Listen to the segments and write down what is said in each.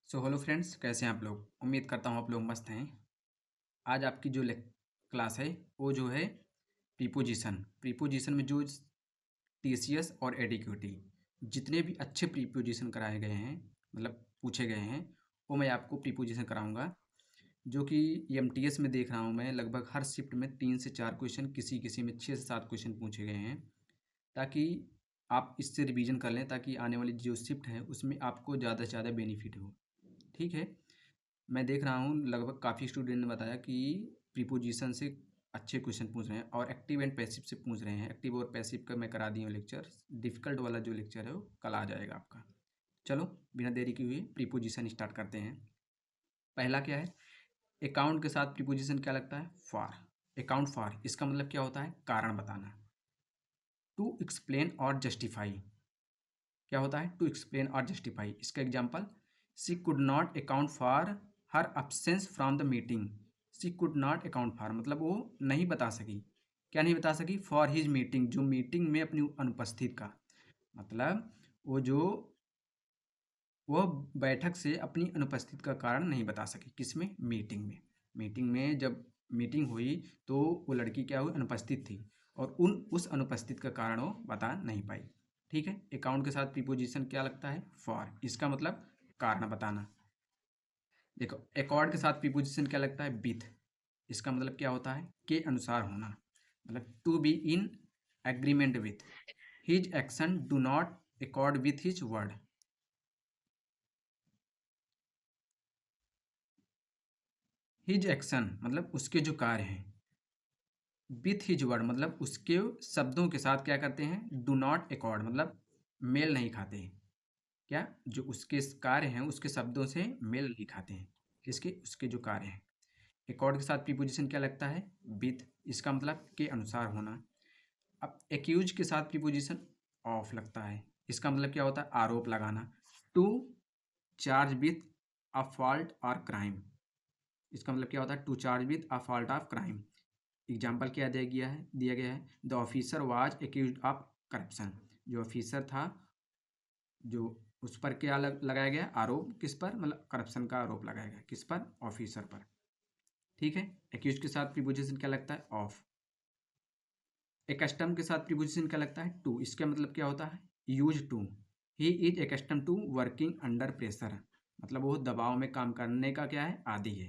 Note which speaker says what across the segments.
Speaker 1: So hello friends, कैसे हैं आप लोग। उम्मीद करता हूँ आप लोग मस्त हैं। आज आपकी जो क्लास है वो जो है प्रीपोजिशन में जो टीसीएस और एडिक्विटी जितने भी अच्छे प्रीपोजिशन कराए गए हैं, मतलब पूछे गए हैं, वो मैं आपको प्रीपोजिशन कराऊंगा। जो कि एमटीएस में देख रहा हूँ मैं, लगभग हर शिफ्ट में 3 से 4 क्वेश्चन, किसी किसी में 6 से 7 क्वेश्चन पूछे गए हैं, ताकि आप इससे रिवीजन कर लें, ताकि आने वाली जो शिफ्ट है उसमें आपको ज़्यादा से ज़्यादा बेनिफिट हो। ठीक है। मैं देख रहा हूँ लगभग काफ़ी स्टूडेंट ने बताया कि प्रीपोजिशन से अच्छे क्वेश्चन पूछ रहे हैं और एक्टिव एंड पैसिव से पूछ रहे हैं। एक्टिव और पैसिव का मैं करा दी हूँ लेक्चर। डिफ़िकल्ट वाला जो लेक्चर है वो कल आ जाएगा आपका। चलो बिना देरी किए हुए प्रीपोजिशन स्टार्ट करते हैं। पहला क्या है? अकाउंट के साथ प्रीपोजिशन क्या लगता है? फॉर। अकाउंट फॉर, इसका मतलब क्या होता है? कारण बताना। टू एक्सप्लेन और जस्टिफाई, क्या होता है? टू एक्सप्लेन और जस्टिफाई। इसका example, she could not account for her absence from the meeting. She could not account for मतलब वो नहीं बता सकी। क्या नहीं बता सकी? फॉर हिज मीटिंग, जो मीटिंग में अपनी अनुपस्थित का मतलब वो बैठक से अपनी अनुपस्थित का कारण नहीं बता सकी। किसमें? मीटिंग में। मीटिंग में जब मीटिंग हुई तो वो लड़की क्या हुई? अनुपस्थित थी, और उस अनुपस्थित का कारण वो बता नहीं पाई। ठीक है। अकाउंट के साथ प्रीपोजिशन क्या लगता है? फॉर। इसका मतलब कारण बताना। देखो, अकॉर्ड के साथ प्रीपोजिशन क्या लगता है? विथ। इसका मतलब क्या होता है? के अनुसार होना, मतलब to be in agreement with. His action do not accord with his word. His action मतलब उसके जो कार्य हैं, विथ हिज वर्ड मतलब उसके शब्दों के साथ क्या करते हैं? डू नॉट अकॉर्ड मतलब मेल नहीं खाते हैं। क्या? जो उसके कार्य हैं उसके शब्दों से मेल नहीं खाते हैं। किसके? उसके जो कार्य हैं। अकॉर्ड के साथ प्रीपोजिशन क्या लगता है? विथ। इसका मतलब के अनुसार होना। अब एक्यूज के साथ प्रीपोजिशन ऑफ लगता है। इसका मतलब क्या होता है? आरोप लगाना। To charge with a fault और क्राइम। इसका मतलब क्या होता है? To charge with a fault of crime. Example क्या दिया गया है? The officer was accuse of corruption. जो ऑफिसर था, जो उस पर क्या लगाया गया? आरोप। किस पर? मतलब करप्शन का आरोप लगाया गया। किस पर? ऑफिसर पर। ठीक है। एक्यूज के साथ प्रीपोजिशन क्या लगता है? ऑफ। एकस्टम के साथ प्रीपोजिशन क्या लगता है? टू। इसका मतलब क्या होता है? Use to. He is accustomed to working under pressure, मतलब वो दबाव में काम करने का क्या है? आदी है।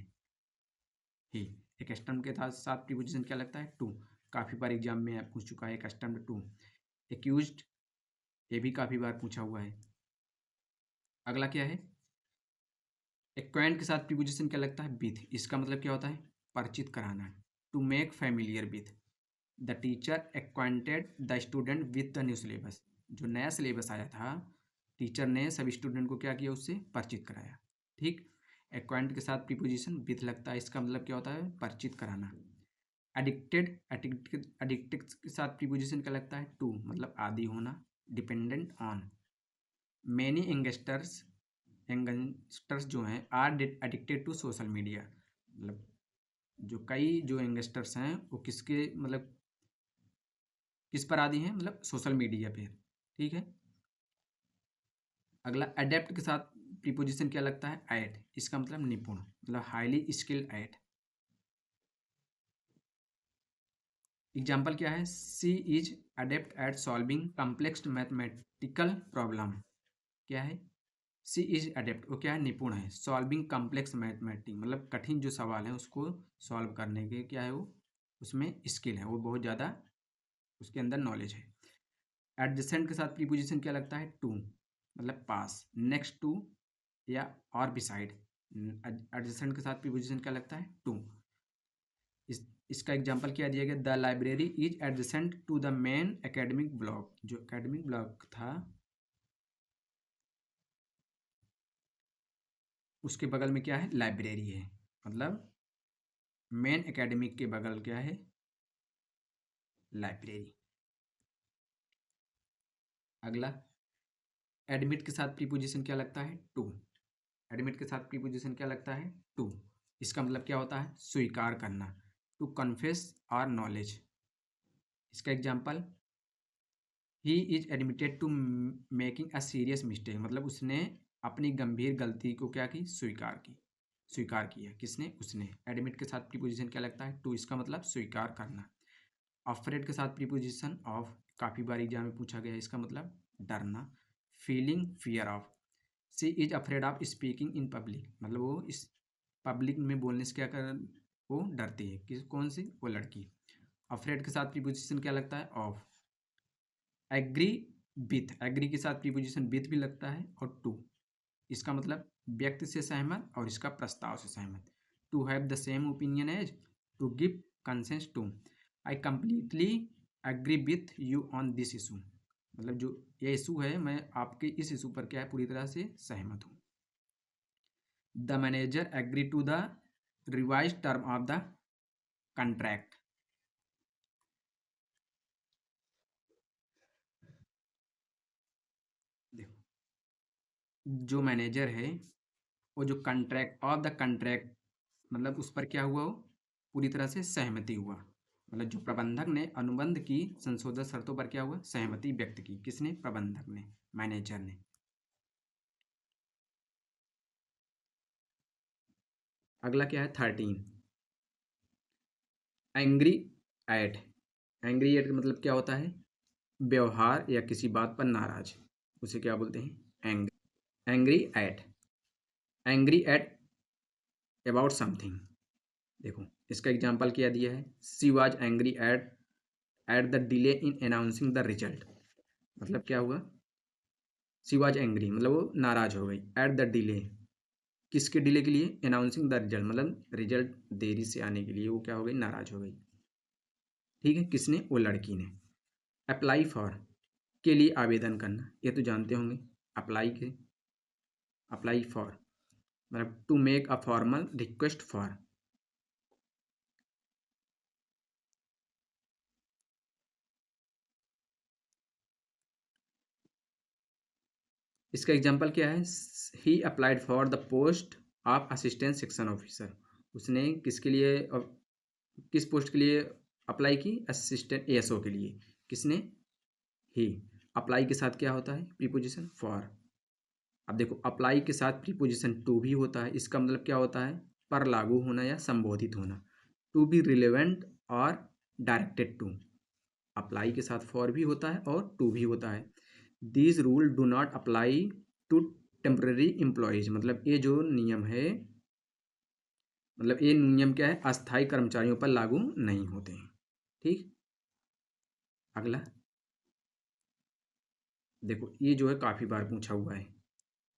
Speaker 1: ही। एकस्टम के साथ प्रीपोजिशन क्या लगता है? टू। काफ़ी बार एग्जाम में पूछ चुका है एकस्टम टू। एक्यूज्ड, ये भी काफ़ी बार पूछा हुआ है। अगला क्या है? एक्वाइंट के साथ प्रीपोजिशन क्या लगता है? विथ। इसका मतलब क्या होता है? परिचित कराना। To make familiar with. The teacher acquainted the student with the new syllabus. जो नया सिलेबस आया था, टीचर ने सभी स्टूडेंट को क्या किया? उससे परिचित कराया। ठीक। एक्वाइंट के साथ प्रीपोजिशन विथ लगता है। इसका मतलब क्या होता है? परिचित कराना। एडिक्टेड के साथ प्रीपोजिशन क्या लगता है? टू, मतलब आदि होना। Dependent on. मैनी यंगस्टर्स जो हैं are addicted to social media, मतलब जो कई जो यंगस्टर्स हैं वो किसके मतलब किस पर आदि हैं? मतलब सोशल मीडिया पे। ठीक है। अगला अडेप्ट के साथ प्रीपोजिशन क्या लगता है? एट। इसका मतलब निपुण, मतलब हाईली स्किल्ड एट। एग्जाम्पल क्या है? She is adept at solving complex mathematical problem. क्या है? सी इज अडेप्ट, वो क्या है? निपुण है। सॉल्विंग कॉम्प्लेक्स मैथमेटिक मतलब कठिन जो सवाल है उसको सॉल्व करने के क्या है वो? उसमें स्किल है, वो बहुत ज़्यादा उसके अंदर नॉलेज है। एडजेसेंट के साथ प्रीपोजिशन क्या लगता है? टू, मतलब पास, नेक्स्ट टू या और बिसाइड। एडजेसेंट के साथ प्रीपोजिशन क्या लगता है? टू। इसका एग्जांपल क्या दिया गया? The library is adjacent to the main academic block. जो एकेडमिक ब्लॉक था उसके बगल में क्या है? लाइब्रेरी है। मतलब मेन एकेडमिक के बगल क्या है? लाइब्रेरी। अगला, एडमिट के साथ प्रीपोजिशन क्या लगता है? टू। एडमिट के साथ प्रीपोजिशन क्या लगता है? टू। इसका मतलब क्या होता है? स्वीकार करना। To confess acknowledge. इसका example, he is admitted to making a serious mistake, मतलब उसने अपनी गंभीर गलती को क्या की, स्वीकार किया। किसने, उसने। एडमिट के साथ प्रीपोजिशन क्या लगता है, टू, इसका मतलब स्वीकार करना। अफ्रेड के साथ प्रीपोजिशन ऑफ, काफ़ी बार एग्जाम में पूछा गया है, इसका मतलब डरना। Feeling, fear of. She is afraid of speaking in public, मतलब वो इस पब्लिक में बोलने से क्या कर, वो डरती है। किस, कौन सी, वो लड़की। अफ्रेड के साथ प्रीपोजिशन क्या लगता है, ऑफ। एग्री विथ, एग्री के साथ प्रीपोजिशन विथ भी लगता है, और टू, इसका मतलब व्यक्ति से सहमत और इसका प्रस्ताव से सहमत। To have the same opinion as, to give consent to. I completely agree with you on this issue, मतलब जो ये इशू है, मैं आपके इस इशू पर क्या है, पूरी तरह से सहमत हूँ। The manager agree to the revise term of the contract. देखो, जो मैनेजर है वो जो कॉन्ट्रैक्ट ऑफ द कॉन्ट्रैक्ट, मतलब उस पर क्या हुआ, हो पूरी तरह से सहमति हुआ। मतलब जो प्रबंधक ने अनुबंध की संशोधित शर्तों पर क्या हुआ, सहमति व्यक्त की। किसने, प्रबंधक ने, मैनेजर ने। अगला क्या है, 13, एंग्री एट। एंग्री एट का मतलब क्या होता है, व्यवहार या किसी बात पर नाराज, उसे क्या बोलते हैं, angry. Angry at, angry at about something. देखो इसका एग्जाम्पल क्या दिया है, she was angry at the delay in announcing the result. मतलब क्या हुआ, सी वॉज एंग्री मतलब वो नाराज हो गई, एट द डिले, किसके डिले के लिए, अनाउंसिंग द रिजल्ट, मतलब रिजल्ट देरी से आने के लिए वो क्या हो गई, नाराज हो गई। ठीक है, किसने, वो लड़की ने। अप्लाई फॉर, के लिए आवेदन करना, ये तो जानते होंगे। अप्लाई के, अप्लाई फॉर मतलब to make a formal request for. इसका एग्जाम्पल क्या है, he applied for the post of assistant section officer. उसने किसके लिए, किस पोस्ट के लिए अप्लाई की, असिस्टेंट एएसओ के लिए। किसने, ही। अप्लाई के साथ क्या होता है, प्रीपोजिशन फॉर। अब देखो अप्लाई के साथ प्रीपोजिशन टू भी होता है, इसका मतलब क्या होता है, पर लागू होना या संबोधित होना। टू बी रिलेवेंट और डायरेक्टेड टू। अप्लाई के साथ फॉर भी होता है और टू भी होता है। These rule do not apply to temporary employees, मतलब ये जो नियम है, मतलब ये नियम क्या है, अस्थायी कर्मचारियों पर लागू नहीं होते हैं। ठीक, अगला देखो, ये जो है काफ़ी बार पूछा हुआ है।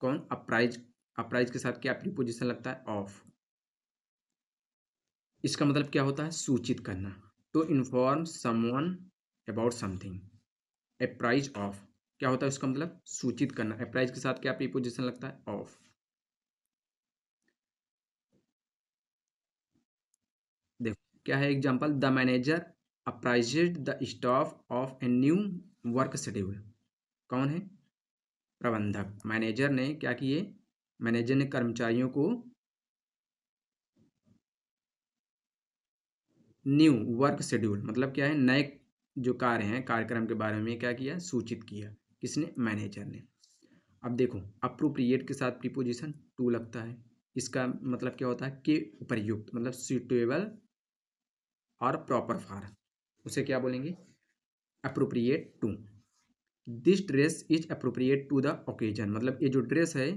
Speaker 1: कौन, अप्राइज। अप्राइज के साथ क्या प्रीपोजिशन लगता है, ऑफ। इसका मतलब क्या होता है, सूचित करना। To inform someone about something. Apprise of क्या होता है, उसका मतलब सूचित करना। अप्राइज के साथ क्या प्रीपोजिशन लगता है, ऑफ। देखो क्या है example, the manager apprised the staff of a new work schedule. कौन है, प्रबंधक। मैनेजर ने क्या किए, मैनेजर ने कर्मचारियों को न्यू वर्क शेड्यूल मतलब क्या है, नए जो कार्य हैं, कार्यक्रम के बारे में क्या किया, सूचित किया। किसने, मैनेजर ने। अब देखो अप्रोप्रिएट के साथ प्रीपोजिशन टू लगता है, इसका मतलब क्या होता है, कि उपयुक्त, मतलब सुटेबल और प्रॉपर फॉर, उसे क्या बोलेंगे, appropriate to. This dress is appropriate to the occasion, मतलब ये जो ड्रेस है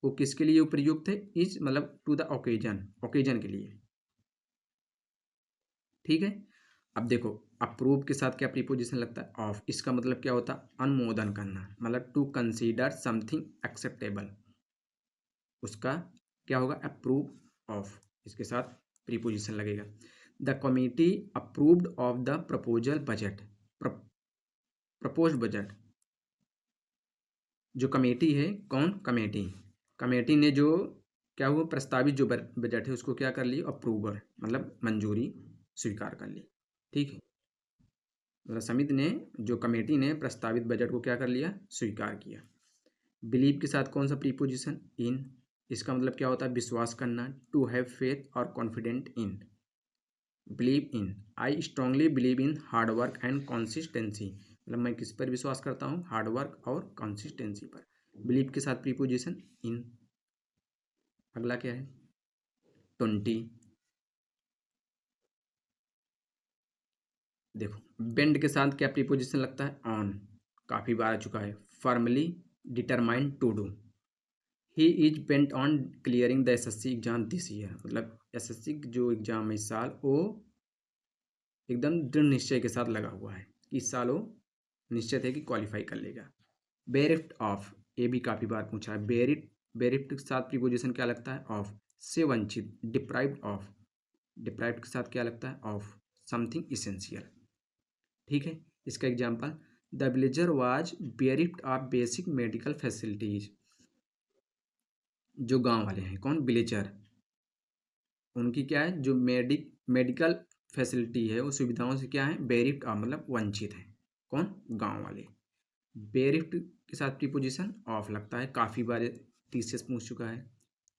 Speaker 1: वो किसके लिए उपयुक्त है, इज मतलब टू द ओकेजन, ओकेजन के लिए। ठीक है, अब देखो अप्रूव के साथ क्या प्रीपोजिशन लगता है, ऑफ। इसका मतलब क्या होता है, अनुमोदन करना, मतलब टू कंसीडर समथिंग एक्सेप्टेबल, उसका क्या होगा, अप्रूव ऑफ, इसके साथ प्रीपोजिशन लगेगा। The committee approved of the proposal budget. Propose budget, जो कमेटी है, कौन, कमेटी। कमेटी ने जो क्या हुआ, प्रस्तावित जो बजट है उसको क्या कर ली, अप्रूवर मतलब मंजूरी स्वीकार कर ली। ठीक है, मतलब समिति ने, जो कमेटी ने प्रस्तावित बजट को क्या कर लिया, स्वीकार किया। बिलीव के साथ कौन सा प्रीपोजिशन, इन। इसका मतलब क्या होता है, विश्वास करना, टू हैव फेथ और confident in. Believe in, I strongly believe in hard work and consistency, मतलब मैं किस पर विश्वास करता हूँ, हार्ड वर्क और कंसिस्टेंसी पर। बिलीव के साथ प्रीपोजिशन इन। अगला क्या है 20। देखो बेंड के साथ क्या प्रीपोजिशन लगता है ऑन, काफी बार आ चुका है। Firmly determined to do, he is bent on clearing the SSC exam this year, मतलब एसएससी जो एग्जाम है इस साल वो एकदम दृढ़ निश्चय के साथ लगा हुआ है कि इस साल वो निश्चित है कि क्वालिफाई कर लेगा। बेरिफ्ट ऑफ, ये भी काफी बार पूछा है। बेरिफ्ट के साथ प्रीपोजिशन क्या लगता है ऑफ, से वंचित। डिप्राइव्ड ऑफ, डिप्राइव्ड के साथ क्या लगता है ऑफ, समथिंग इसेंशियल। ठीक है, इसका example the villager was bereft of basic medical facilities. जो गांव वाले हैं कौन, विलेजर, उनकी क्या है जो मेडिकल फैसिलिटी है वो सुविधाओं से क्या है बेरिफ्ट ऑफ मतलब वंचित है। कौन, गांव वाले। बेरिफ्ट के साथ प्रीपोजिशन ऑफ लगता है, काफ़ी बार टीसीएस पूछ चुका है।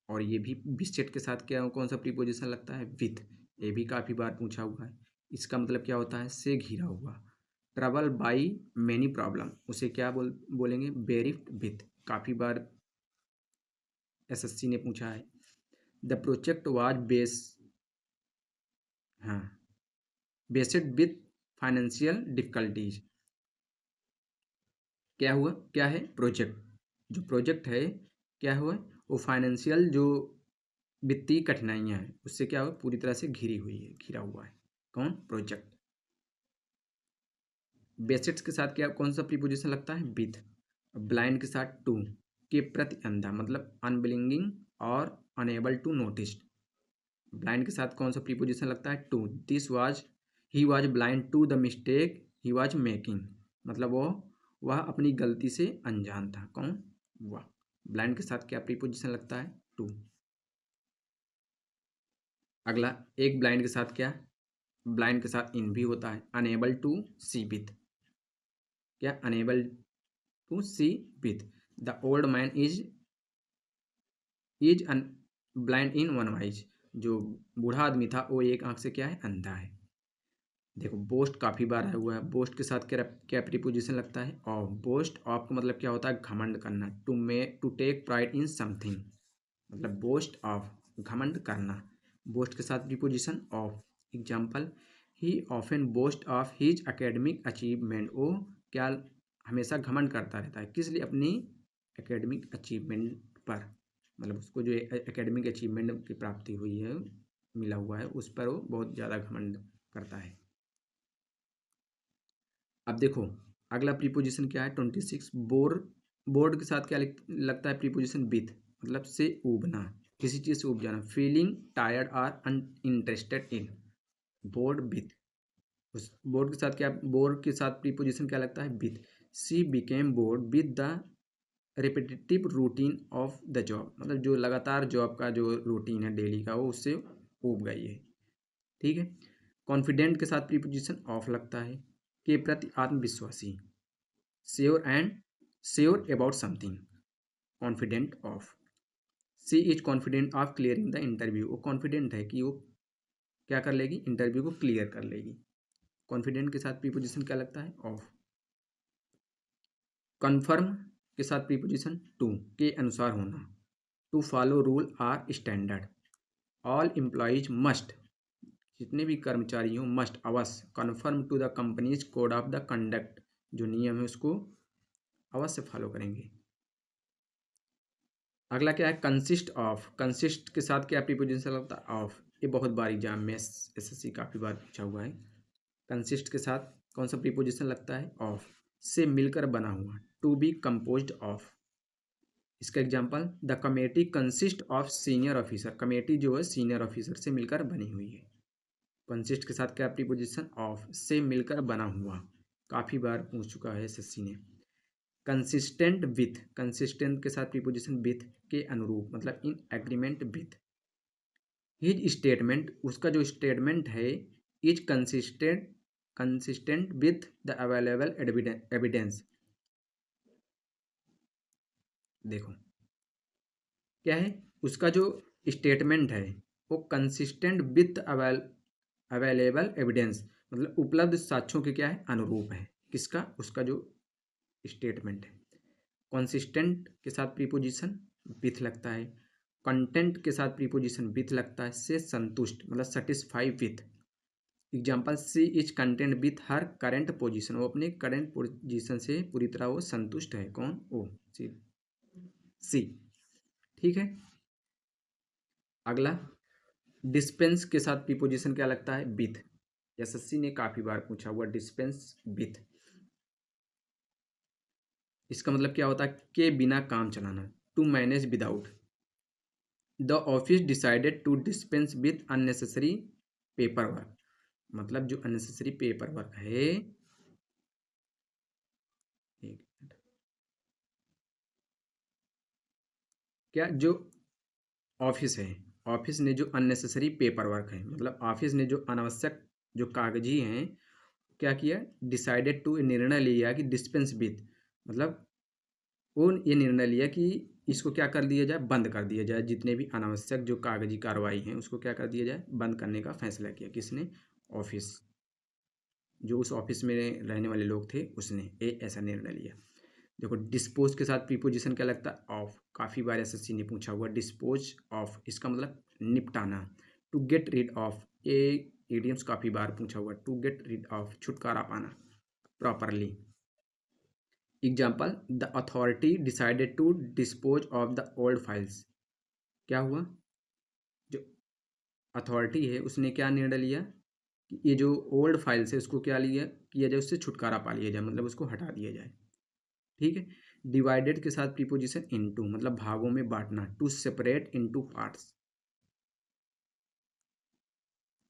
Speaker 1: और ये भी विशेष के साथ क्या कौन सा प्रीपोजिशन लगता है विथ, ये भी काफ़ी बार पूछा हुआ है। इसका मतलब क्या होता है से घिरा हुआ। ट्रबल बाई मेनी प्रॉब्लम, उसे क्या बोलेंगे बेरिफ्ट विथ, काफ़ी बार एसएससी ने पूछा है। द प्रोजेक्ट वाज हाँ बेस्ड विथ फाइनेंशियल डिफिकल्टीज। क्या हुआ, क्या है प्रोजेक्ट, जो प्रोजेक्ट है क्या हुआ वो फाइनेंशियल जो वित्तीय कठिनाइयां हैं उससे क्या हुआ पूरी तरह से घिरी हुई है, घिरा हुआ है। कौन, प्रोजेक्ट। बेसिड्स के साथ क्या कौन सा प्रीपोजिशन लगता है विथ। ब्लाइंड के साथ टू, के प्रति अंधा मतलब अनबिलिंगिंग और अनेबल टू नोटिस। ब्लाइंड के साथ कौन सा प्रीपोजिशन लगता है to. This was, he was blind to the mistake he was making, मतलब वह अपनी गलती से अनजान था। कौन, वह। ब्लाइंड के साथ क्या प्रीपोजिशन लगता है टू। अगला एक ब्लाइंड के साथ क्या, ब्लाइंड के साथ इन भी होता है। अनेबल टू सी विथ, क्या unable to see with. The old man is blind in one eyes, जो बूढ़ा आदमी था वो एक आंख से क्या है अंधा है। देखो बोस्ट काफी बार आया हुआ है। बोस्ट के साथ क्या क्या प्रीपोजिशन लगता है ऑफ। बोस्ट ऑफ का मतलब क्या होता है घमंड करना। To take pride in something, मतलब बोस्ट ऑफ घमंड करना। बोस्ट के साथ preposition of. Example he often boast of his academic achievement, वो क्या हमेशा घमंड करता रहता है किस लिए, अपनी एकेडमिक अचीवमेंट पर, मतलब उसको जो एकेडमिक अचीवमेंट की प्राप्ति हुई है मिला हुआ है उस पर वो बहुत ज़्यादा घमंड करता है। अब देखो अगला प्रीपोजिशन क्या है 26। बोर्ड के साथ क्या लगता है प्रीपोजिशन विथ, मतलब से ऊबना, किसी चीज़ से ऊब जाना। Feeling tired or uninterested in, bored with. उस बोर्ड के साथ क्या, बोर्ड के साथ प्रीपोजिशन क्या लगता है with. C became board with the repetitive routine of the job, मतलब जो लगातार जॉब का जो रूटीन है डेली का वो उससे ऊब गई है। ठीक है, कॉन्फिडेंट के साथ प्रीपोजिशन ऑफ लगता है, के प्रति आत्मविश्वासी। Sure about something, confident of. She is confident of clearing the interview, वो कॉन्फिडेंट है कि वो क्या कर लेगी इंटरव्यू को क्लियर कर लेगी। कॉन्फिडेंट के साथ प्रीपोजिशन क्या लगता है ऑफ। कन्फर्म के साथ प्रीपोजिशन टू, के अनुसार होना। To follow rule or standard. All employees must, जितने भी कर्मचारी हों मस्ट अवश्य। Conform to the company's code of the conduct, जो नियम है उसको अवश्य फॉलो करेंगे। अगला क्या है कंसिस्ट ऑफ। कंसिस्ट के साथ क्या प्रीपोजिशन लगता है ऑफ। ये बहुत बार एग्जाम में एसएससी काफ़ी बार पूछा हुआ है। कंसिस्ट के साथ कौन सा प्रीपोजिशन लगता है ऑफ, से मिलकर बना हुआ। To be composed of. इसका example the committee consist of senior officer, committee जो है सीनियर ऑफिसर से मिलकर बनी हुई है। कंसिस्ट के साथ क्या प्रीपोजिशन ऑफ, से मिलकर बना हुआ, काफ़ी बार पूछ चुका है एसएससी ने। कंसिस्टेंट विथ, कंसिस्टेंट के साथ प्रीपोजिशन विथ, के अनुरूप मतलब इन एग्रीमेंट विथ। हिज स्टेटमेंट, उसका जो स्टेटमेंट है is consistent with the available evidence. देखो क्या है उसका जो स्टेटमेंट है वो कंसिस्टेंट विथ अवेलेबल एविडेंस, मतलब उपलब्ध साक्ष्यों के क्या है अनुरूप है। किसका, उसका जो स्टेटमेंट है। कंसिस्टेंट के साथ प्रीपोजिशन विथ लगता है, कंटेंट के साथ प्रीपोजिशन विथ लगता है, से संतुष्ट मतलब satisfy with. Example, she is content with her current position, वो अपने करेंट पोजीशन से पूरी तरह वो संतुष्ट है। कौन? ओ, सी। ठीक है। अगला, डिस्पेंस के साथ प्रीपोजिशन क्या लगता है? विथ। एसएससी ने काफी बार पूछा हुआ डिस्पेंस विथ। इसका मतलब क्या होता है? के बिना काम चलाना, to manage without. The office decided to dispense with unnecessary paper work, मतलब जो अननेसेसरी पेपर वर्क है, एक मिनट, क्या जो ऑफिस है, ऑफिस ने जो अननेसेसरी पेपर वर्क है, मतलब ऑफिस ने जो अनावश्यक जो कागजी हैं क्या किया? डिसाइडेड टू, निर्णय लिया कि डिस्पेंस विथ, मतलब वो ये निर्णय लिया कि इसको क्या कर दिया जाए? बंद कर दिया जाए। जितने भी अनावश्यक जो कागजी कार्रवाई हैं उसको क्या कर दिया जाए? बंद करने का फैसला किया। किसने? ऑफिस, जो उस ऑफिस में रहने वाले लोग थे उसने ऐसा निर्णय लिया। देखो, डिस्पोज के साथ प्रीपोजिशन क्या लगता है? ऑफ। काफ़ी बार एसएससी ने पूछा हुआ डिस्पोज ऑफ, इसका मतलब निपटाना, टू गेट रिड ऑफ। ये इडियम्स काफ़ी बार पूछा हुआ, टू गेट रिड ऑफ, छुटकारा पाना properly. Example, the authority decided to dispose of the old files. क्या हुआ? जो अथॉरिटी है उसने क्या निर्णय लिया कि ये जो ओल्ड फाइल्स है उसको क्या लिया किया जाए? उससे छुटकारा पा लिया जाए, मतलब उसको हटा दिया जाए। ठीक है। डिवाइडेड के साथ प्रीपोजिशन इनटू, मतलब भागों में बांटना, to separate into parts.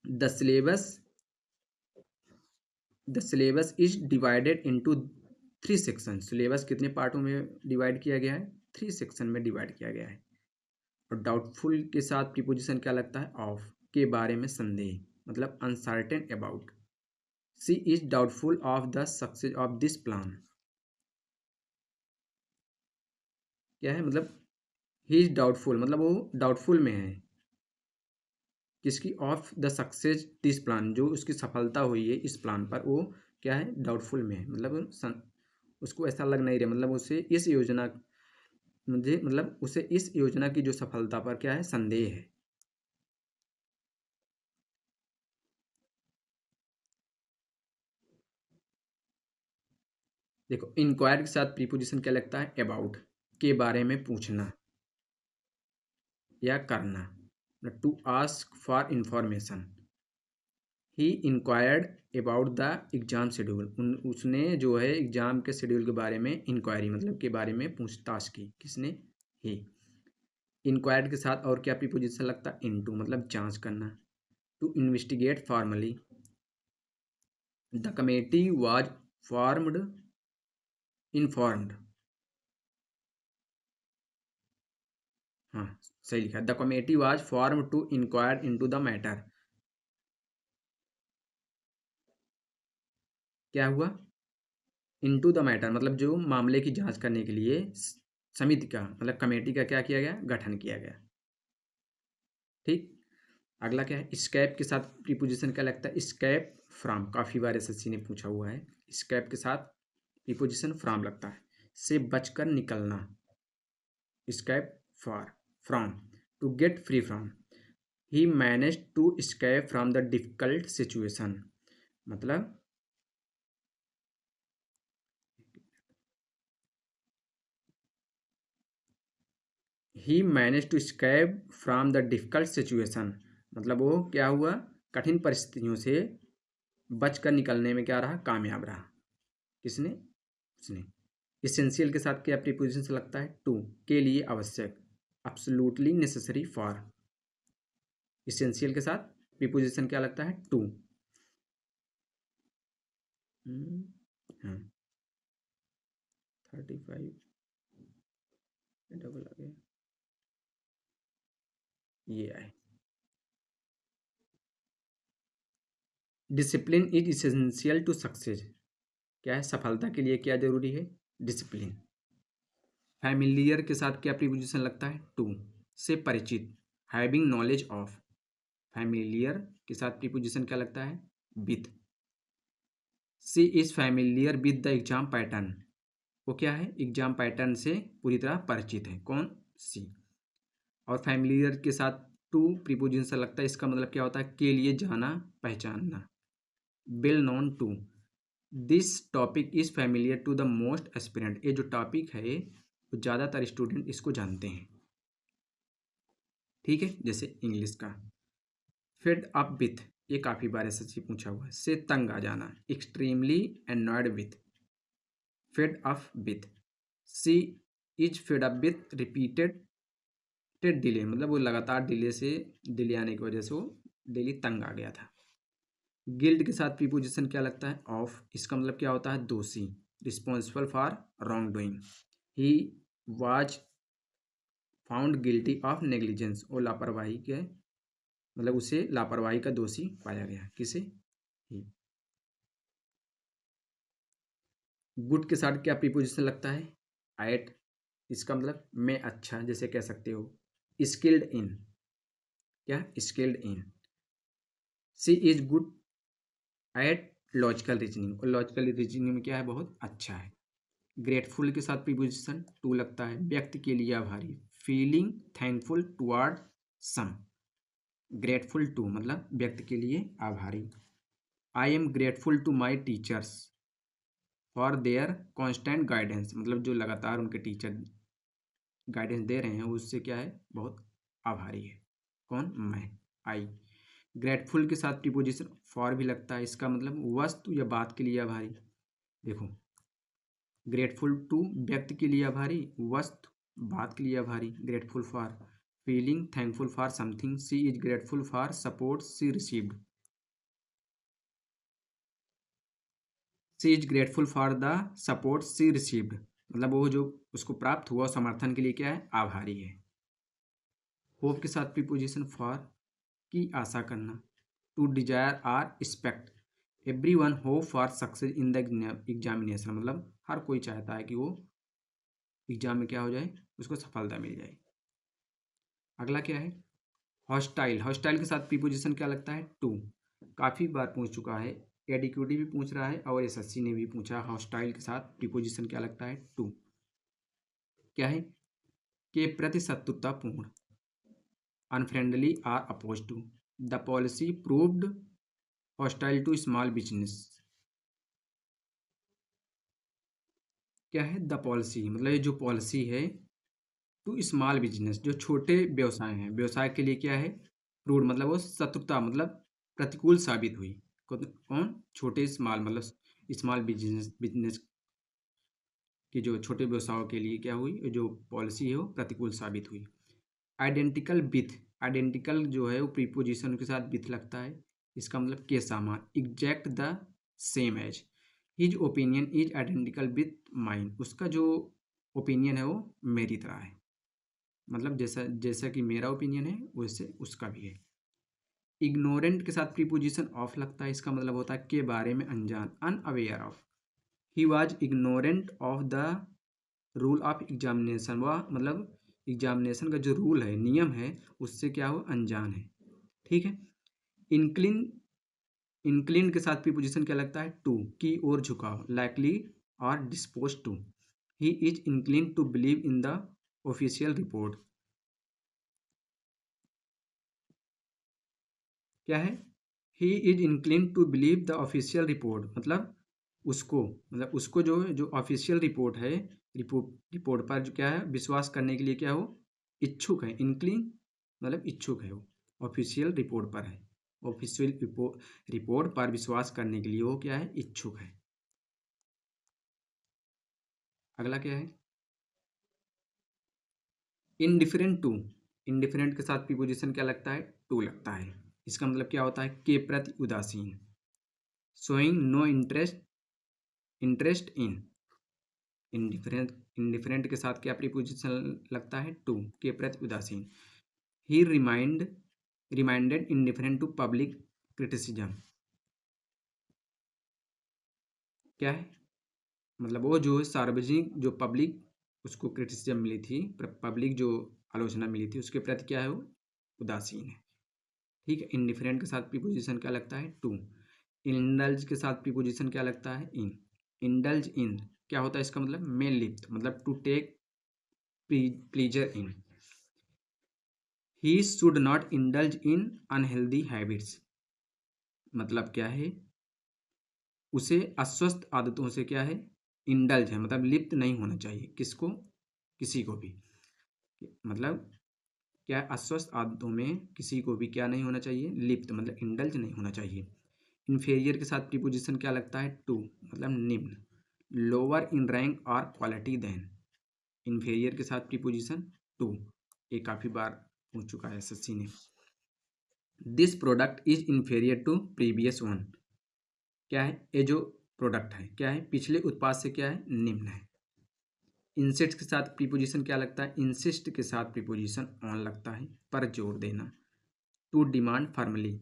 Speaker 1: The syllabus is divided into 3 section. Syllabus कितने पार्टों में डिवाइड किया गया है? 3 सेक्शन में डिवाइड किया गया है। और डाउटफुल के साथ प्रीपोजिशन क्या लगता है? ऑफ, के बारे में संदेह, मतलब uncertain about. She is doubtful of the success of this plan. क्या है? मतलब ही इज डाउटफुल, मतलब वो डाउटफुल में है। किसकी? Of the success this plan, जो उसकी सफलता हुई है इस प्लान पर, वो क्या है? डाउटफुल में है, मतलब उसको ऐसा लग नहीं रहा, मतलब उसे इस योजना, मुझे मतलब उसे इस योजना की जो सफलता पर क्या है? संदेह है। देखो, इंक्वायर के साथ प्रीपोजिशन क्या लगता है? अबाउट, के बारे में पूछना या करना, to ask for information. He inquired about the exam schedule, उसने जो है एग्जाम के शेड्यूल के बारे में इंक्वायरी, मतलब के बारे में पूछताछ की। किसने? ही। इंक्वायर्ड के साथ और क्या प्रीपोजिशन लगता है? इनटू, मतलब जांच करना, to investigate formally. The committee was formed, informed. हाँ, सही लिखा। The committee was form to inquire into the matter. क्या हुआ? इनटू द मैटर, मतलब जो मामले की जांच करने के लिए समिति का, मतलब कमेटी का क्या किया गया? गठन किया गया। ठीक। अगला क्या है? स्केप के साथ प्रीपोजिशन क्या लगता है? स्केप फ्रॉम, काफी बार एसएससी ने पूछा हुआ है। स्केप के साथ प्रीपोजिशन फ्रॉम लगता है, से बचकर निकलना। Escape for from, to get free from. He manage to escape from the difficult situation, मतलब he manage to escape from the difficult situation, मतलब वो क्या हुआ? कठिन परिस्थितियों से बचकर निकलने में क्या रहा? कामयाब रहा। किसने? उसने। इसेंशियल के साथ क्या प्रीपोजिशन से लगता है? टू, के लिए, आवश्यक, एब्सोल्युटली नेसेसरी फॉर। इसेंशियल के साथ प्रीपोजिशन क्या लगता है? टू। हाँ, 35 डबल आ गया, ये आए। Discipline is essential to success, क्या है? सफलता के लिए क्या जरूरी है? डिसिप्लिन। फैमिलियर के साथ क्या प्रीपोजिशन लगता है? टू, से परिचित, हैविंग नॉलेज ऑफ। फैमिलियर के साथ प्रीपोजिशन क्या लगता है? With. She is familiar with the exam pattern, वो क्या है, एग्जाम पैटर्न से पूरी तरह परिचित है। कौन, सी। और फैमिलियर के साथ टू प्रीपोजिशन से लगता है, इसका मतलब क्या होता है, के लिए जाना पहचानना। Well known to, this topic is familiar to the most aspirant, ये जो टॉपिक है वो ज़्यादातर स्टूडेंट इसको जानते हैं। ठीक है, जैसे इंग्लिश का फेड अप विथ, ये काफ़ी बार ऐसे पूछा हुआ है, से तंग आ जाना, extremely annoyed with, fed up with. She is fed up with repeated delay, मतलब वो लगातार डिले आने की वजह से वो डेली तंग आ गया था। गिल्ट के साथ प्रीपोजिशन क्या लगता है, ऑफ, इसका मतलब क्या होता है, दोषी, responsible for wrong doing. He was found guilty of negligence, और लापरवाही के मतलब उसे लापरवाही का दोषी पाया गया, किसे, ही। गुड के साथ क्या प्रीपोजिशन लगता है, एट, इसका मतलब मैं अच्छा, जैसे कह सकते हो स्किल्ड इन, क्या, skilled in. She is good at logical reasoning, और लॉजिकल रीजनिंग में क्या है, बहुत अच्छा है। ग्रेटफुल के साथ प्रीपोजिशन टू लगता है, व्यक्ति के लिए आभारी, feeling thankful toward some, grateful to मतलब व्यक्ति के लिए आभारी। I am grateful to my teachers for their constant guidance, मतलब जो लगातार उनके टीचर गाइडेंस दे रहे हैं उससे क्या है, बहुत आभारी है। कौन, मैं, आई। ग्रेटफुल के साथ प्रीपोजिशन फॉर भी लगता है, इसका मतलब वस्तु या बात के लिए आभारी। देखो, ग्रेटफुल टू व्यक्ति के लिए आभारी, वस्तु बात के लिए आभारी, grateful for. Feeling thankful for something, she is grateful for support she received, she is grateful for the support she received, मतलब वो जो उसको प्राप्त हुआ समर्थन के लिए क्या है, आभारी है। होप के साथ प्रीपोजिशन फॉर, की आशा करना, to desire or expect, every one hope for success in the examination, मतलब हर कोई चाहता है कि वो एग्जाम में क्या हो जाए, उसको सफलता मिल जाए। अगला क्या है, हॉस्टाइल, हॉस्टाइल के साथ प्रीपोजिशन क्या लगता है, टू, काफ़ी बार पूछ चुका है, एडीक्यूटी भी पूछ रहा है और एसएससी ने भी पूछा, हॉस्टाइल के साथ प्रीपोजिशन क्या लगता है, टू, क्या है, के प्रति शत्रुतापूर्ण, unfriendly or oppose to, the policy proved hostile to small business, क्या है, द पॉलिसी मतलब ये जो पॉलिसी है टू स्मॉल बिजनेस, जो छोटे व्यवसाय हैं, व्यवसाय के लिए क्या है, प्रूव्ड मतलब वो शत्रुता मतलब प्रतिकूल साबित हुई। कौन, छोटे स्मॉल मतलब स्मॉल बिजनेस के जो छोटे व्यवसायों के लिए क्या हुई, जो पॉलिसी है वो प्रतिकूल साबित हुई। आइडेंटिकल विथ, आइडेंटिकल जो है वो प्रीपोजिशन के साथ विथ लगता है, इसका मतलब के समान, exact the same as, his opinion is identical with mine, उसका जो ओपिनियन है वो मेरी तरह है, मतलब जैसा जैसा कि मेरा ओपिनियन है वैसे उसका भी है। इग्नोरेंट के साथ प्रीपोजिशन ऑफ लगता है, इसका मतलब होता है के बारे में अनजान, unaware of, he was ignorant of the rule of examination, वह मतलब एग्जामिनेशन का जो रूल है, नियम है, उससे क्या हो, अनजान है। ठीक है। इंक्लिन, इंक्लिन के साथ प्रीपोजिशन क्या लगता है, टू, की ओर झुकाव, लाइकली और dispose to, he is incline to believe in the official report, क्या है, he is incline to believe the official report, मतलब उसको जो ऑफिशियल रिपोर्ट है, रिपोर्ट पर जो क्या है, विश्वास करने के लिए क्या हो, इच्छुक है, इंक्लिन मतलब इच्छुक है वो, ऑफिशियल रिपोर्ट पर है, ऑफिशियल रिपोर्ट पर विश्वास करने के लिए वो क्या है, इच्छुक है। अगला क्या है, इनडिफरेंट टू, इनडिफरेंट के साथ प्रीपोजिशन क्या लगता है, टू लगता है, इसका मतलब क्या होता है, के प्रति उदासीन, showing no interest in, indifferent, indifferent के साथ क्या प्रीपोजिशन लगता है, टू, के प्रति उदासीन, he remained indifferent to public criticism, क्या है, मतलब वो जो सार्वजनिक जो पब्लिक उसको क्रिटिसिज्म मिली थी, पब्लिक जो आलोचना मिली थी उसके प्रति क्या है, वो उदासीन है। ठीक है। इंडिफरेंट के साथ प्रीपोजिशन क्या लगता है, टू। इंडल्ज के साथ प्रीपोजिशन क्या लगता है, इन। इंडल्ज इन क्या होता है इसका मतलब? में लिप्त, मतलब to take pleasure in. He should not indulge in unhealthy habits, मतलब क्या है? उसे अस्वस्थ आदतों से क्या है? इंडल्ज है, मतलब लिप्त नहीं होना चाहिए। किसको? किसी को भी। मतलब क्या है? अस्वस्थ आदतों में किसी को भी क्या नहीं होना चाहिए? लिप्त, मतलब इंडल्ज नहीं होना चाहिए। इन्फेरियर के साथ प्रीपोजिशन क्या लगता है? टू, मतलब निम्न। लोअर इन रैंक और क्वालिटी देन। इन्फेरियर के साथ प्रीपोजिशन टू, ये काफ़ी बार पूछ चुका है एसएससी ने। This product is inferior to previous one. क्या है? ये जो प्रोडक्ट है क्या है? पिछले उत्पाद से क्या है? निम्न है। इंसिस्ट के साथ प्रीपोजिशन क्या लगता है? इंसिस्ट के साथ प्रीपोजिशन ऑन लगता है, पर जोर देना। टू डिमांड फर्मली,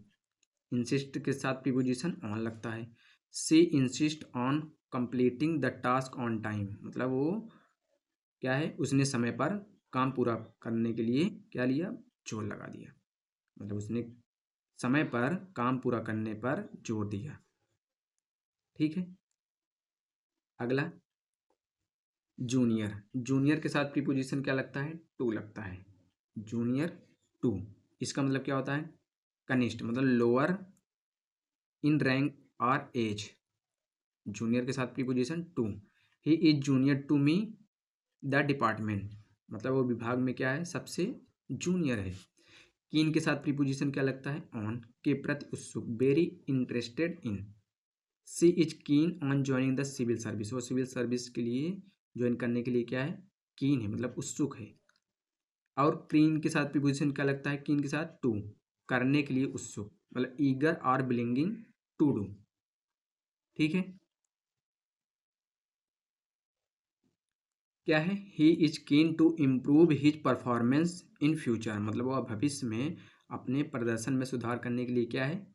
Speaker 1: इंसिस्ट के साथ प्रीपोजिशन ऑन लगता है। She insist on completing the task on time, मतलब वो क्या है? उसने समय पर काम पूरा करने के लिए क्या लिया? जोर लगा दिया, मतलब उसने समय पर काम पूरा करने पर जोर दिया। ठीक है। अगला जूनियर। जूनियर के साथ प्रीपोजिशन क्या लगता है? टू लगता है। जूनियर टू, इसका मतलब क्या होता है? कनिष्ठ, मतलब लोअर इन रैंक और एज। जूनियर के साथ preposition to. He is junior to me the department, मतलब वो विभाग में क्या है? सबसे जूनियर है। कीन के साथ प्रीपोजिशन क्या लगता है? ऑन, के प्रति उत्सुक, very interested in. She is keen on joining the civil service, वो सिविल सर्विस के लिए ज्वाइन करने के लिए क्या है? कीन है, मतलब उत्सुक है। और क्रीन के साथ प्रीपोजिशन क्या लगता है? कीन के साथ टू, करने के लिए उत्सुक, मतलब ईगर और बिलोंगिंग टू डू। ठीक है। क्या है? He is keen to improve his performance in future, मतलब वह भविष्य में अपने प्रदर्शन में सुधार करने के लिए क्या है?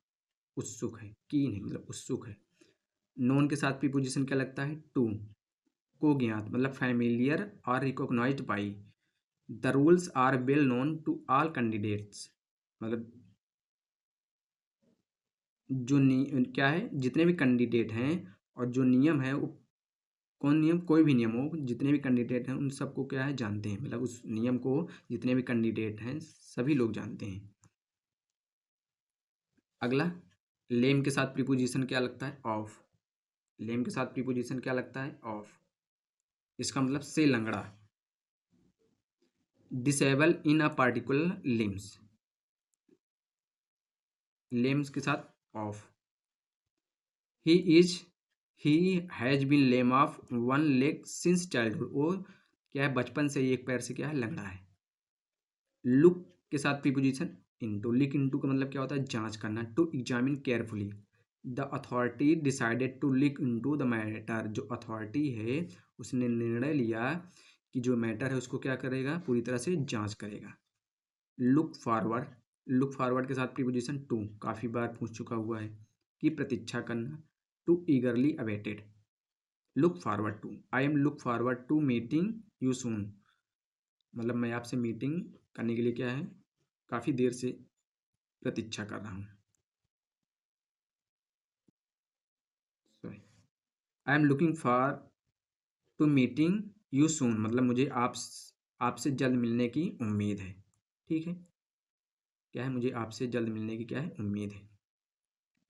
Speaker 1: उत्सुक है। कीन है, मतलब उत्सुक है। नोन के साथ प्रीपोजिशन क्या लगता है? टू, को ज्ञात, मतलब फैमिलियर और recognised by. The rules are well known to all candidates, मतलब जो क्या है? जितने भी कैंडिडेट हैं और जो नियम है वो, कौन नियम? कोई भी नियम हो, जितने भी कैंडिडेट हैं उन सबको क्या है? जानते हैं, मतलब उस नियम को जितने भी कैंडिडेट हैं सभी लोग जानते हैं। अगला लेम के साथ प्रीपोजिशन क्या लगता है? ऑफ। लेम के साथ प्रीपोजिशन क्या लगता है? ऑफ, इसका मतलब से लंगड़ा। Disable in a particular limbs, lames के साथ of. He is, he has been lame of one leg since childhood, वो क्या है? बचपन से ही एक पैर से क्या है? लंगड़ा है। लुक के साथ प्रीपोजिशन इनटू। लुक इनटू का मतलब क्या होता है? जांच करना। To examine carefully, the authority decided to look into the matter, जो अथॉरिटी है उसने निर्णय लिया कि जो मैटर है उसको क्या करेगा? पूरी तरह से जांच करेगा। लुक फॉरवर्ड, लुक फॉरवर्ड के साथ प्रीपोजिशन टू, काफ़ी बार पूछ चुका हुआ है, कि प्रतीक्षा करना। To eagerly awaited, look forward to, I am look forward to meeting you soon, मतलब मैं आपसे मीटिंग करने के लिए क्या है? काफ़ी देर से प्रतीक्षा कर रहा हूँ। Sorry, I am looking for to meeting you soon, मतलब मुझे आपसे जल्द मिलने की उम्मीद है। ठीक है। क्या है? मुझे आपसे जल्द मिलने की क्या है? उम्मीद है।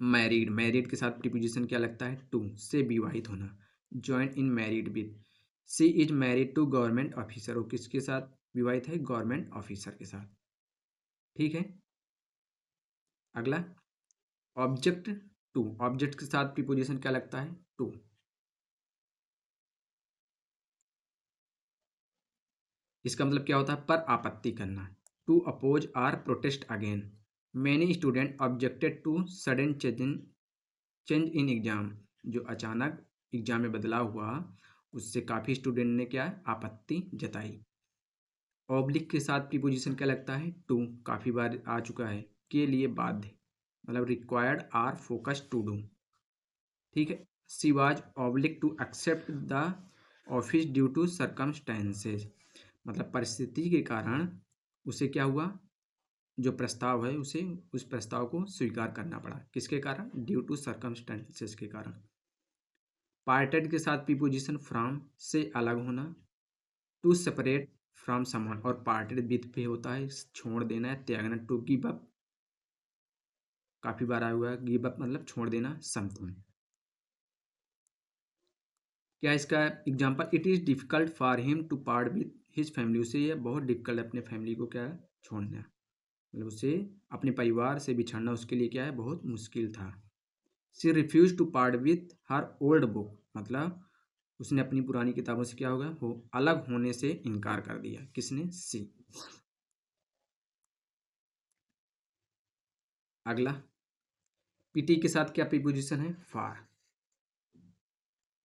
Speaker 1: मैरिड, मैरिड के साथ प्रीपोजिशन क्या लगता है? टू, से विवाहित होना। Join in married with, she is married to government officer, वो किसके साथ विवाहित है? गवर्नमेंट ऑफिसर के साथ। ठीक है। अगला ऑब्जेक्ट टू, ऑब्जेक्ट के साथ प्रीपोजिशन क्या लगता है? टू। इसका मतलब क्या होता है? पर आपत्ति करना। To oppose or protest again. Many student objected to sudden change in exam, जो अचानक एग्जाम में बदलाव हुआ उससे काफ़ी स्टूडेंट ने क्या? आपत्ति जताई। ऑब्लिक के साथ प्रीपोजिशन क्या लगता है? टू, काफ़ी बार आ चुका है, के लिए बाध्य, मतलब required or forced to do. ठीक है। She was obliged to accept the office due to circumstances, मतलब परिस्थिति के कारण उसे क्या हुआ? जो प्रस्ताव है उसे, उस प्रस्ताव को स्वीकार करना पड़ा। किसके कारण? ड्यू टू सर्कमस्टेंसेस के कारण। पार्टेड के साथ प्रीपोजिशन फ्रॉम से अलग होना, टू सेपरेट फ्रॉम समवन, और पार्टेड विथ भी होता है छोड़ देना है, त्यागना, टू गिव अप काफी बार आया हुआ है, गिव अप मतलब छोड़ देना समथिंग। क्या इसका example, it is difficult for him to part with his family, उसे यह बहुत डिफिकल्ट है अपने फैमिली को क्या है छोड़ना, मतलब उसे अपने परिवार से बिछड़ना उसके लिए क्या है बहुत मुश्किल था। She refuse to part with her old book, मतलब उसने अपनी पुरानी किताबों से क्या होगा वो अलग होने से इनकार कर दिया, किसने, सी। अगला, पीटी के साथ क्या प्रीपोजिशन है, फॉर।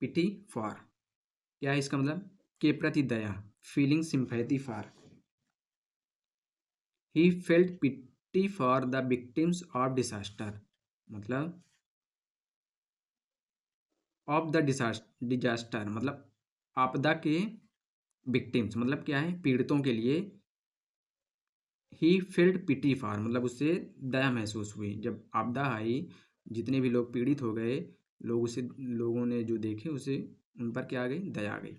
Speaker 1: पीटी फॉर क्या है इसका मतलब, के प्रति दया, feeling sympathy for. He felt pity for the victims of disaster, मतलब ऑफ द डिजास्टर मतलब आपदा के विक्टिम्स मतलब क्या है पीड़ितों के लिए। ही फेल्ट पिटी फॉर मतलब उससे दया महसूस हुई, जब आपदा आई जितने भी लोग पीड़ित हो गए, लोगों ने जो देखे उसे उन पर क्या आ गई, दया आ गई।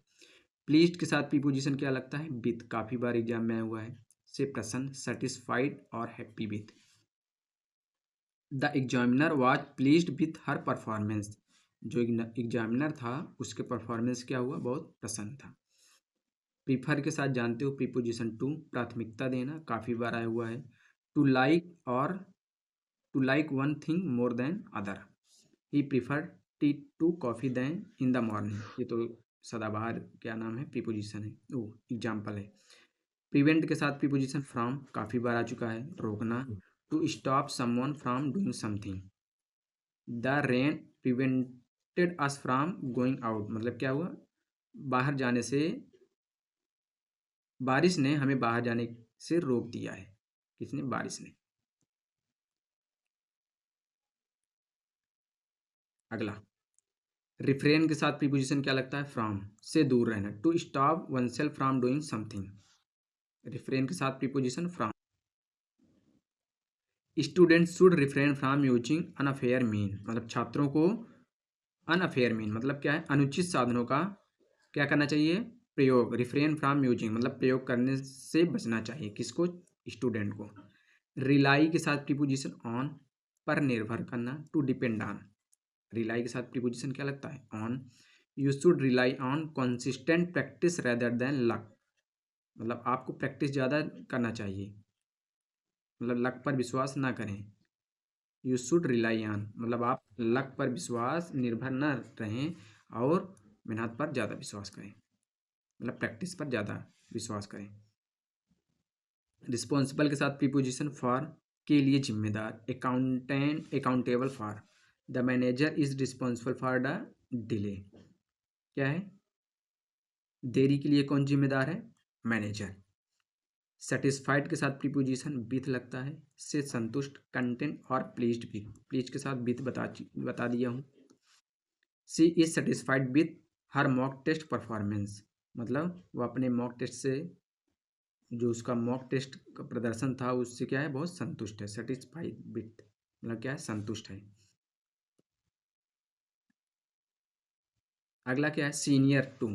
Speaker 1: प्लीज्ड के साथ प्रीपोजिशन क्या लगता है, विथ, काफी बार एग्जाम में हुआ है, से प्रसन्न, सेटिस्फाइड और happy with. The examiner was pleased with her performance, जो एग्जामिनर था उसके परफॉर्मेंस क्या हुआ, बहुत प्रसन्न था। प्रीफर के साथ जानते हो प्रीपोजिशन टू, प्राथमिकता देना, काफ़ी बार आया हुआ है। टू लाइक और to like one thing more than other, he prefer tea to coffee then in the morning, ये तो सदाबहार क्या नाम है प्रीपोजिशन है, ओ एग्जाम्पल है। प्रिवेंट के साथ प्रीपोजिशन फ्रॉम, काफ़ी बार आ चुका है, रोकना। To stop someone from doing something, the rain prevented us from going out, मतलब क्या हुआ बाहर जाने से, बारिश ने हमें बाहर जाने से रोक दिया है, किसने, बारिश ने। अगला, रिफ्रेन के साथ प्रीपोजिशन क्या लगता है, फ्रॉम, से दूर रहना, to stop oneself from doing something, refrain के साथ preposition from. Student should refrain from using unfair mean, मतलब छात्रों को अनअफेयर मीन मतलब क्या है अनुचित साधनों का क्या करना चाहिए, प्रयोग, रिफ्रेन फ्रॉम यूजिंग मतलब प्रयोग करने से बचना चाहिए, किसको, स्टूडेंट को। रिलाई के साथ प्रीपोजिशन ऑन, पर निर्भर करना, टू डिपेंड ऑन, रिलाई के साथ प्रीपोजिशन क्या लगता है, on. You should rely on consistent practice rather than luck, मतलब आपको प्रैक्टिस ज़्यादा करना चाहिए, मतलब लक पर विश्वास ना करें। यू शुड रिलाई ऑन मतलब आप लक पर विश्वास निर्भर न रहें और मेहनत पर ज़्यादा विश्वास करें, मतलब प्रैक्टिस पर ज़्यादा विश्वास करें। रिस्पॉन्सिबल के साथ प्रीपोजिशन फॉर, के लिए जिम्मेदार, accountant accountable for, the manager is responsible for the delay, क्या है देरी के लिए कौन जिम्मेदार है, मैनेजर। सेटिस्फाइड के साथ प्रीपोजिशन विथ लगता है, से संतुष्ट, कंटेंट और प्लीज्ड भी, प्लीज के साथ विथ बता दिया हूँ। She is satisfied with her mock test performance, मतलब वो अपने मॉक टेस्ट से, जो उसका मॉक टेस्ट का प्रदर्शन था उससे क्या है बहुत संतुष्ट है, सेटिस्फाइड विथ मतलब क्या है संतुष्ट है। अगला क्या है, सीनियर टू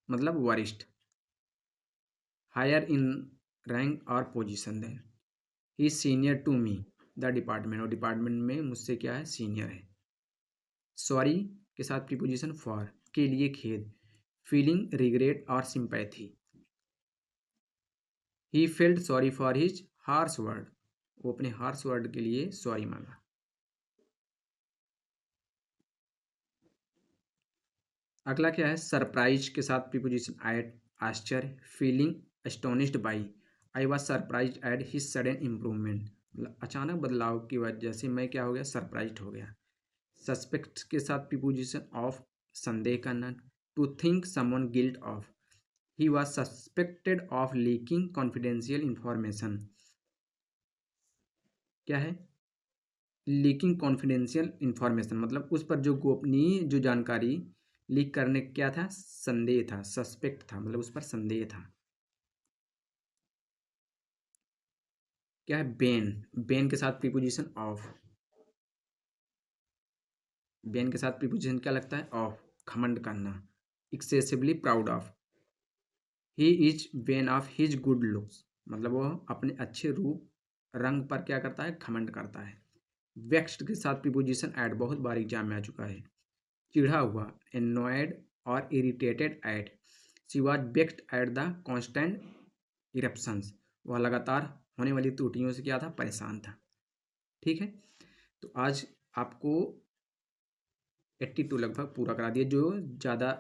Speaker 1: मतलब वरिष्ठ, हायर इन रैंक और position than, he senior to me the department, और डिपार्टमेंट में मुझसे क्या है सीनियर है। सॉरी के साथ प्रीपोजिशन फॉर, के लिए खेद, फीलिंग रिग्रेट और sympathy. He felt sorry for his harsh word, वो अपने हार्श वर्ड के लिए सॉरी मांगा। अगला क्या है, सरप्राइज के साथ प्रीपोजिशन एट, आश्चर्य, feeling astonished by, I was surprise at his sudden improvement, मतलब अचानक बदलाव की वजह से मैं क्या हो गया सरप्राइज हो गया। सस्पेक्ट के साथ प्रीपोजिशन ऑफ, संदेह करना, to think someone guilt of, he was suspected of leaking confidential information, क्या है लीकिंग कॉन्फिडेंशियल इंफॉर्मेशन मतलब उस पर जो गोपनीय जो जानकारी लीक करने क्या था, संदेह था, सस्पेक्ट था मतलब उस पर संदेह था। क्या है बेन, बेन के साथ प्रीपोजिशन ऑफ, वेन के साथ प्रीपोजिशन क्या लगता है? ऑफ, घमंड करना। Excessively proud of, he is when of his good looks, मतलब वह अपने अच्छे रूप रंग पर क्या करता है? घमंड करता है। वेक्स्ड के साथ प्रीपोजिशन एट बहुत बार एग्जाम में आ चुका है। चिढ़ा हुआ, एनॉयड और irritated at, she was vexed at the constant interruptions, वह लगातार होने वाली त्रुटियों से क्या था? परेशान था। ठीक है, तो आज आपको 82 लगभग पूरा करा दिया, जो ज़्यादा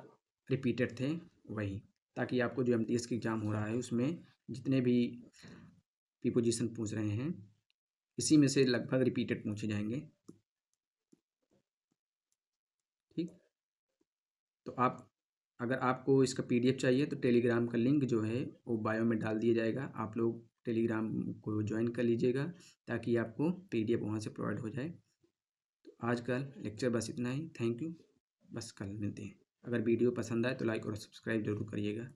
Speaker 1: रिपीटेड थे वही, ताकि आपको जो एमटीएस की एग्ज़ाम हो रहा है उसमें जितने भी प्रीपोजिशन पूछ रहे हैं इसी में से लगभग रिपीटेड पूछे जाएंगे। ठीक, तो आप अगर आपको इसका पीडीएफ चाहिए तो टेलीग्राम का लिंक जो है वो बायो में डाल दिया जाएगा, आप लोग टेलीग्राम को ज्वाइन कर लीजिएगा ताकि आपको पीडीएफ वहाँ से प्रोवाइड हो जाए। तो आज का लेक्चर बस इतना ही, थैंक यू, बस कल मिलते हैं। अगर वीडियो पसंद आए तो लाइक और सब्सक्राइब जरूर करिएगा।